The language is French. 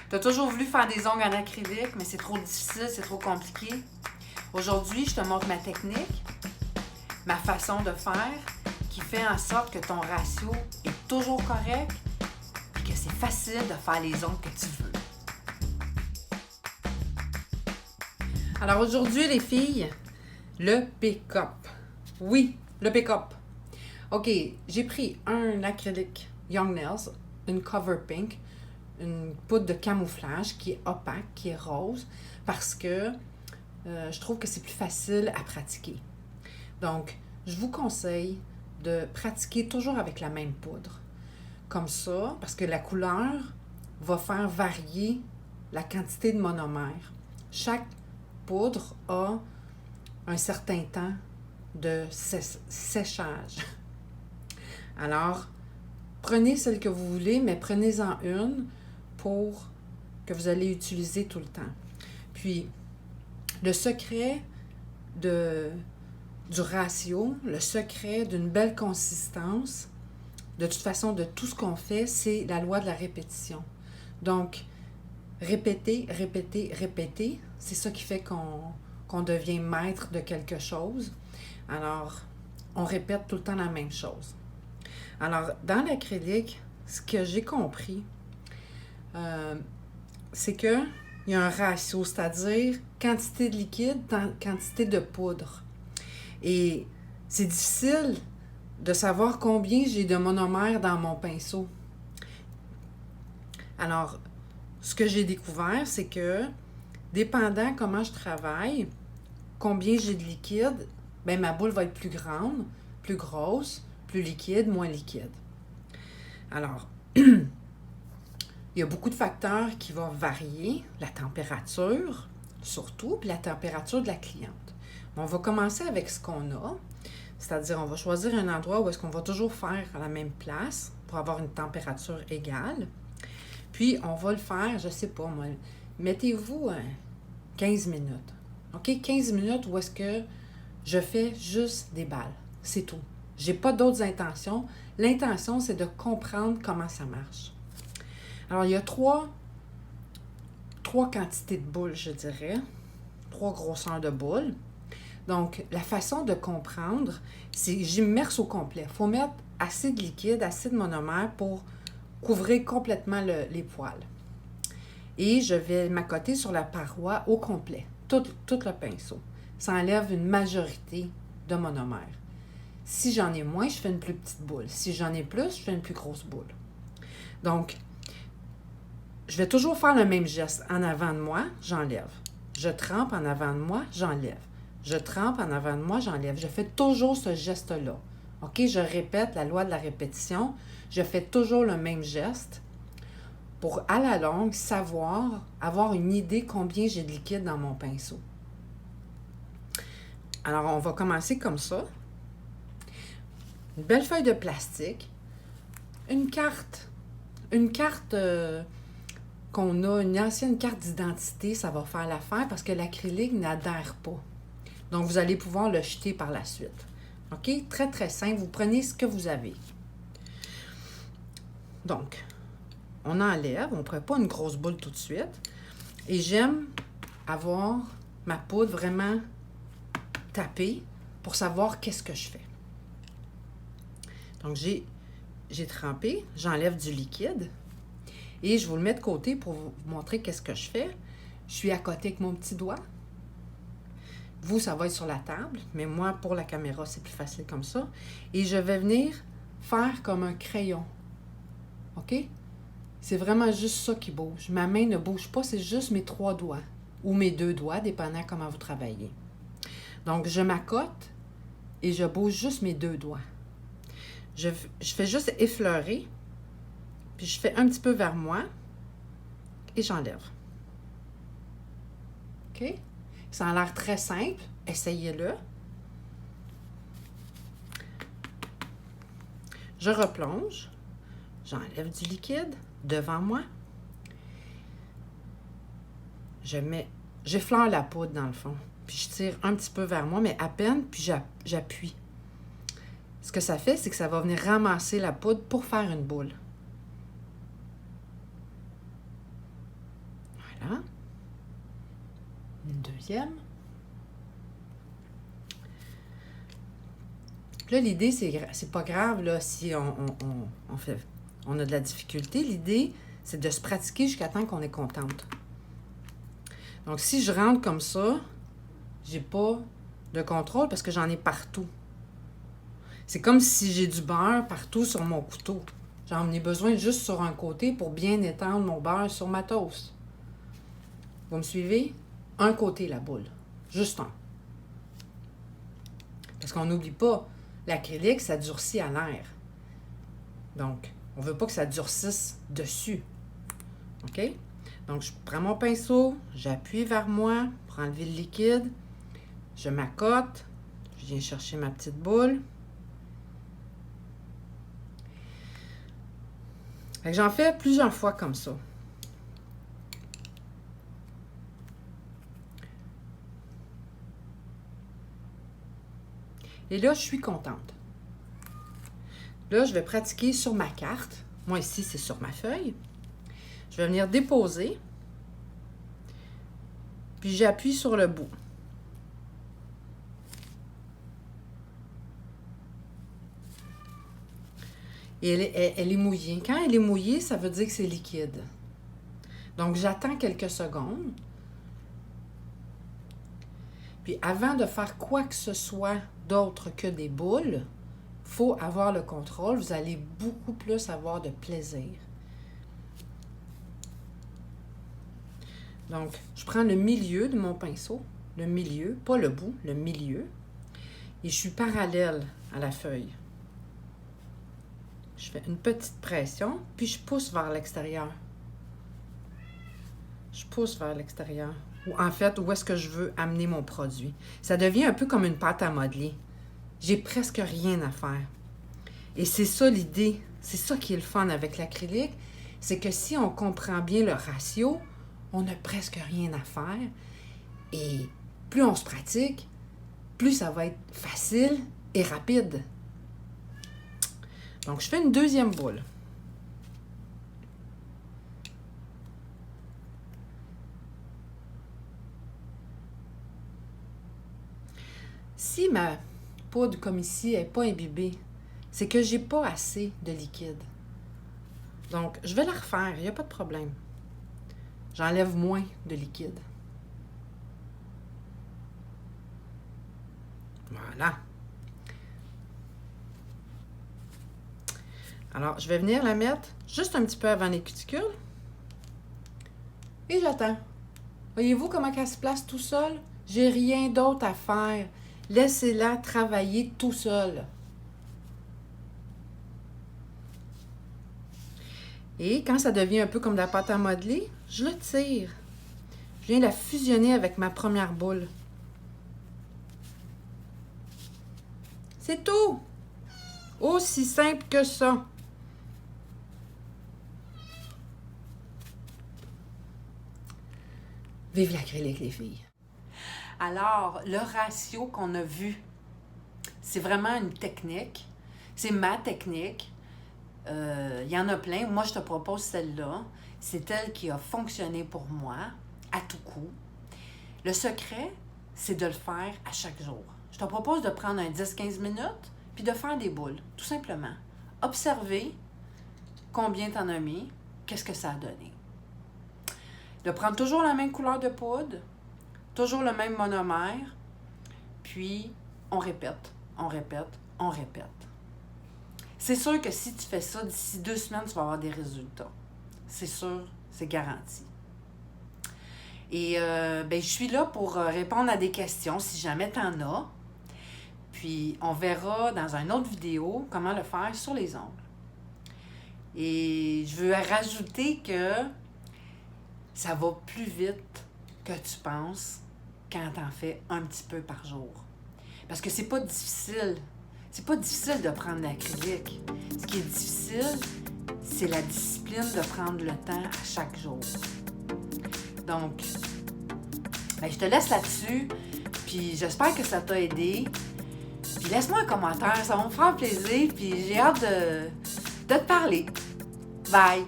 Tu as toujours voulu faire des ongles en acrylique, mais c'est trop difficile, c'est trop compliqué. Aujourd'hui, je te montre ma technique, ma façon de faire, qui fait en sorte que ton ratio est toujours correct et que c'est facile de faire les ongles que tu veux. Alors aujourd'hui, les filles, le pick-up. Oui, le pick-up. OK, j'ai pris un acrylique Young Nails, une Cover Pink, une poudre de camouflage qui est opaque, qui est rose, parce que je trouve que c'est plus facile à pratiquer. Donc, je vous conseille de pratiquer toujours avec la même poudre. Comme ça, parce que la couleur va faire varier la quantité de monomère. Chaque poudre a un certain temps de séchage. Alors, prenez celle que vous voulez, mais prenez-en une pour que vous allez utiliser tout le temps. Puis, le secret du ratio, le secret d'une belle consistance, de toute façon, de tout ce qu'on fait, c'est la loi de la répétition. Donc, répéter, répéter, répéter, c'est ça qui fait qu'on devient maître de quelque chose. Alors, on répète tout le temps la même chose. Alors, dans l'acrylique, ce que j'ai compris, c'est qu'il y a un ratio, c'est-à-dire quantité de liquide, quantité de poudre. Et c'est difficile de savoir combien j'ai de monomère dans mon pinceau. Alors, ce que j'ai découvert, c'est que, dépendant comment je travaille, combien j'ai de liquide, bien, ma boule va être plus grande, plus grosse, plus liquide, moins liquide. Alors, il y a beaucoup de facteurs qui vont varier, la température surtout, puis la température de la cliente. On va commencer avec ce qu'on a, c'est-à-dire on va choisir un endroit où est-ce qu'on va toujours faire à la même place pour avoir une température égale. Puis, on va le faire, je sais pas moi, mettez-vous 15 minutes. OK? 15 minutes où est-ce que je fais juste des balles. C'est tout. J'ai pas d'autres intentions. L'intention, c'est de comprendre comment ça marche. Alors, il y a trois quantités de boules, je dirais. 3 grosseurs de boules. Donc, la façon de comprendre, c'est j'immerse au complet. Il faut mettre assez de liquide, assez de monomère pour couvrir complètement les poils. Et je vais m'accoter sur la paroi au complet, tout le pinceau. Ça enlève une majorité de monomère. Si j'en ai moins, je fais une plus petite boule. Si j'en ai plus, je fais une plus grosse boule. Donc, je vais toujours faire le même geste. En avant de moi, j'enlève. Je trempe en avant de moi, j'enlève. Je trempe en avant de moi, j'enlève. Je fais toujours ce geste-là. OK? Je répète la loi de la répétition. Je fais toujours le même geste pour, à la longue, savoir, avoir une idée combien j'ai de liquide dans mon pinceau. Alors, on va commencer comme ça. Une belle feuille de plastique. Une carte qu'on a, une ancienne carte d'identité, ça va faire l'affaire parce que l'acrylique n'adhère pas. Donc, vous allez pouvoir le jeter par la suite. OK? Très, très simple. Vous prenez ce que vous avez. Donc, on enlève. On ne prend pas une grosse boule tout de suite. Et j'aime avoir ma poudre vraiment tapée pour savoir qu'est-ce que je fais. Donc, j'ai trempé. J'enlève du liquide. Et je vous le mets de côté pour vous montrer qu'est-ce que je fais. Je suis à côté avec mon petit doigt. Vous, ça va être sur la table, mais moi, pour la caméra, c'est plus facile comme ça. Et je vais venir faire comme un crayon. OK? C'est vraiment juste ça qui bouge. Ma main ne bouge pas, c'est juste mes 3 doigts. Ou mes 2 doigts, dépendant comment vous travaillez. Donc, je m'accote et je bouge juste mes 2 doigts. Je fais juste effleurer. Puis je fais un petit peu vers moi et j'enlève. OK? Ça a l'air très simple. Essayez-le. Je replonge. J'enlève du liquide devant moi. J'effleure la poudre dans le fond. Puis je tire un petit peu vers moi, mais à peine, puis j'appuie. Ce que ça fait, c'est que ça va venir ramasser la poudre pour faire une boule. Voilà. Une deuxième. Là, l'idée, c'est pas grave là, si on a de la difficulté. L'idée, c'est de se pratiquer jusqu'à temps qu'on est contente. Donc, si je rentre comme ça, j'ai pas de contrôle parce que j'en ai partout. C'est comme si j'ai du beurre partout sur mon couteau. J'en ai besoin juste sur un côté pour bien étendre mon beurre sur ma toast. Vous me suivez? Un côté, la boule. Juste un. Parce qu'on n'oublie pas, l'acrylique, ça durcit à l'air. Donc, on ne veut pas que ça durcisse dessus. OK? Donc, je prends mon pinceau, j'appuie vers moi pour enlever le liquide. Je m'accote. Je viens chercher ma petite boule. Fait que j'en fais plusieurs fois comme ça. Et là, je suis contente. Là, je vais pratiquer sur ma carte. Moi, ici, c'est sur ma feuille. Je vais venir déposer. Puis, j'appuie sur le bout. Et elle est mouillée. Quand elle est mouillée, ça veut dire que c'est liquide. Donc, j'attends quelques secondes. Puis, avant de faire quoi que ce soit d'autre que des boules, il faut avoir le contrôle. Vous allez beaucoup plus avoir de plaisir. Donc, je prends le milieu de mon pinceau. Le milieu, pas le bout, le milieu. Et je suis parallèle à la feuille. Je fais une petite pression, puis je pousse vers l'extérieur. Je pousse vers l'extérieur. Ou en fait, où est-ce que je veux amener mon produit. Ça devient un peu comme une pâte à modeler. J'ai presque rien à faire. Et c'est ça l'idée. C'est ça qui est le fun avec l'acrylique. C'est que si on comprend bien le ratio, on n'a presque rien à faire. Et plus on se pratique, plus ça va être facile et rapide. Donc, je fais une deuxième boule. Si ma poudre, comme ici, n'est pas imbibée, c'est que j'ai pas assez de liquide. Donc, je vais la refaire, il n'y a pas de problème. J'enlève moins de liquide. Voilà. Alors, je vais venir la mettre juste un petit peu avant les cuticules. Et j'attends. Voyez-vous comment elle se place tout seul? J'ai rien d'autre à faire. Laissez-la travailler tout seul. Et quand ça devient un peu comme de la pâte à modeler, je le tire. Je viens la fusionner avec ma première boule. C'est tout! Aussi simple que ça. Vive l'acrylique, les filles! Alors, le ratio qu'on a vu, c'est vraiment une technique. C'est ma technique. Il y en a plein. Moi, je te propose celle-là. C'est elle qui a fonctionné pour moi à tout coup. Le secret, c'est de le faire à chaque jour. Je te propose de prendre un 10-15 minutes puis de faire des boules, tout simplement. Observer combien tu en as mis, qu'est-ce que ça a donné. De prendre toujours la même couleur de poudre, toujours le même monomère, puis on répète, on répète, on répète. C'est sûr que si tu fais ça, d'ici 2 semaines, tu vas avoir des résultats. C'est sûr, c'est garanti. Et je suis là pour répondre à des questions, si jamais tu en as. Puis, on verra dans une autre vidéo comment le faire sur les ongles. Et je veux rajouter que ça va plus vite que tu penses quand tu en fais un petit peu par jour. Parce que c'est pas difficile. C'est pas difficile de prendre l'acrylique. Ce qui est difficile, c'est la discipline de prendre le temps à chaque jour. Donc, je te laisse là-dessus. Puis j'espère que ça t'a aidé. Puis laisse-moi un commentaire, ça va me faire plaisir. Puis j'ai hâte de te parler. Bye!